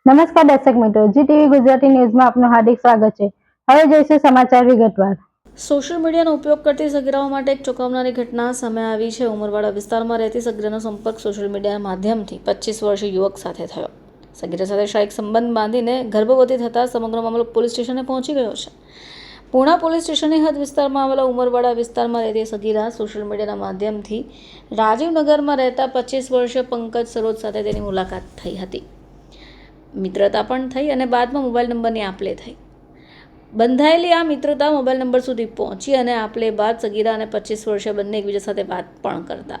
નમસ્કાર દર્શક મિત્રો, જી ટીવી ગુજરાતી ન્યૂઝમાં આપનું હાર્દિક સ્વાગત છે। હવે જોઈશું સમાચાર વિગતવાર। સોશિયલ મીડિયાનો ઉપયોગ કરતી સગીરાઓ માટે એક ચોંકાવનારી ઘટના સામે આવી છે। ઉમરવાડા વિસ્તારમાં રહેતી સગીરાનો સંપર્ક સોશિયલ મીડિયા માધ્યમથી 25 વર્ષીય યુવક સાથે થયો। સગીરા સાથે શારીરિક સંબંધ બાંધીને ગર્ભવતી થતાં સમગ્ર મામલો પોલીસ સ્ટેશને પહોંચી ગયો છે। પૂણા પોલીસ સ્ટેશનની હદ વિસ્તારમાં આવેલા ઉમરવાડા વિસ્તારમાં રહેતી સગીરા સોશિયલ મીડિયાના માધ્યમથી રાજીવનગરમાં રહેતા 25 વર્ષીય પંકજ સરોજ સાથે તેની મુલાકાત થઈ હતી। મિત્રતા પણ થઈ અને બાદમાં મોબાઈલ નંબરની આપ-લે થઈ। બંધાયેલી આ મિત્રતા મોબાઈલ નંબર સુધી પહોંચી અને આપ-લે બાદ સગીરા અને 25 વર્ષીય બંને એકબીજા સાથે વાત પણ કરતા।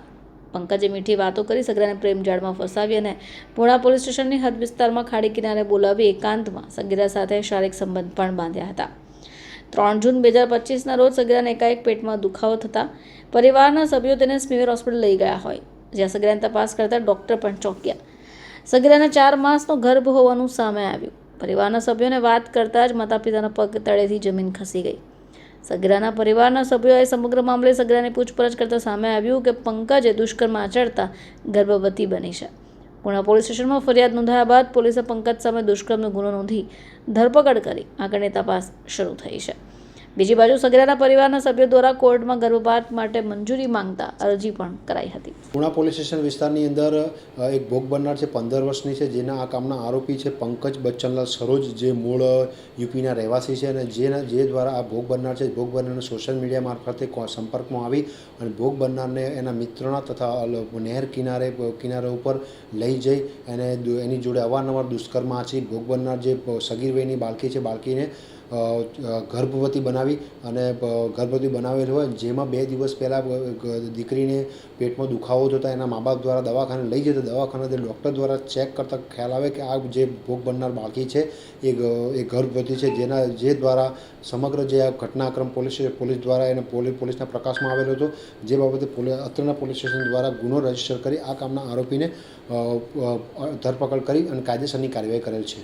પંકજે મીઠી વાતો કરી સગીરાને પ્રેમ જાળમાં ફસાવી અને પૂણા પોલીસ સ્ટેશનની હદ વિસ્તારમાં ખાડી કિનારે બોલાવી એકાંતમાં સગીરા સાથે શારીરિક સંબંધ પણ બાંધ્યા હતા। 3 જૂન 2025ના રોજ સગીરાને એકાએક પેટમાં દુખાવો થતાં પરિવારના સભ્યો તેને સ્મીમેર હોસ્પિટલ લઈ ગયા હોય, જ્યાં સગીરાની તપાસ કરતા ડૉક્ટર પણ ચોંક્યા। સગીરાને 4 માસનો ગર્ભ હોવાનું સામે આવ્યું। પરિવારના સભ્યોને વાત કરતાં જ માતા પિતાના પગ તળેથી જમીન ખસી ગઈ। સગીરાના પરિવારના સભ્યોએ સમગ્ર મામલે સગીરાની પૂછપરછ કરતાં સામે આવ્યું કે પંકજે દુષ્કર્મ આચરતા ગર્ભવતી બની છે। પૂણા પોલીસ સ્ટેશનમાં ફરિયાદ નોંધાયા બાદ પોલીસે પંકજ સામે દુષ્કર્મનો ગુનો નોંધી ધરપકડ કરી આગળની તપાસ શરૂ થઈ છે। બીજી બાજુ સગીરાના પરિવારના સભ્યો દ્વારા કોર્ટમાં ગર્ભપાત માટે મંજૂરી માંગતા અરજી પણ કરાઈ હતી। પૂણા પોલીસ સ્ટેશન વિસ્તારની અંદર એક ભોગ બનનાર છે, 15 વર્ષની છે, જેના આ કામના આરોપી છે પંકજ બચ્ચનલાલ સરોજ, જે મૂળ યુપીના રહેવાસી છે અને જે દ્વારા આ ભોગ બનનાર છે, ભોગ બનનારને સોશિયલ મીડિયા મારફતે સંપર્કમાં આવી અને ભોગ બનનારને એના મિત્રના તથા નહેર કિનારે ઉપર લઈ જઈ અને એની જોડે અવારનવાર દુષ્કર્મ આચરી ભોગ બનનાર જે સગીર વયની બાળકી છે, બાળકીને ગર્ભવતી બનાવી અને ગર્ભવતી બનાવેલ હોય, જેમાં 2 દિવસ પહેલાં દીકરીને પેટમાં દુખાવો થતાં એના મા બાપ દ્વારા દવાખાને લઈ જતા દવાખાને ડૉક્ટર દ્વારા ચેક કરતાં ખ્યાલ આવે કે આ જે ભોગ બનનાર બાળકી છે એ ગર્ભવતી છે, જે દ્વારા સમગ્ર જે આ ઘટનાક્રમ પોલીસ દ્વારા એને પોલીસના પ્રકાશમાં આવેલો હતો, જે બાબતે અત્રના પોલીસ સ્ટેશન દ્વારા ગુનો રજીસ્ટર કરી આ કામના આરોપીને ધરપકડ કરી અને કાયદેસરની કાર્યવાહી કરેલ છે।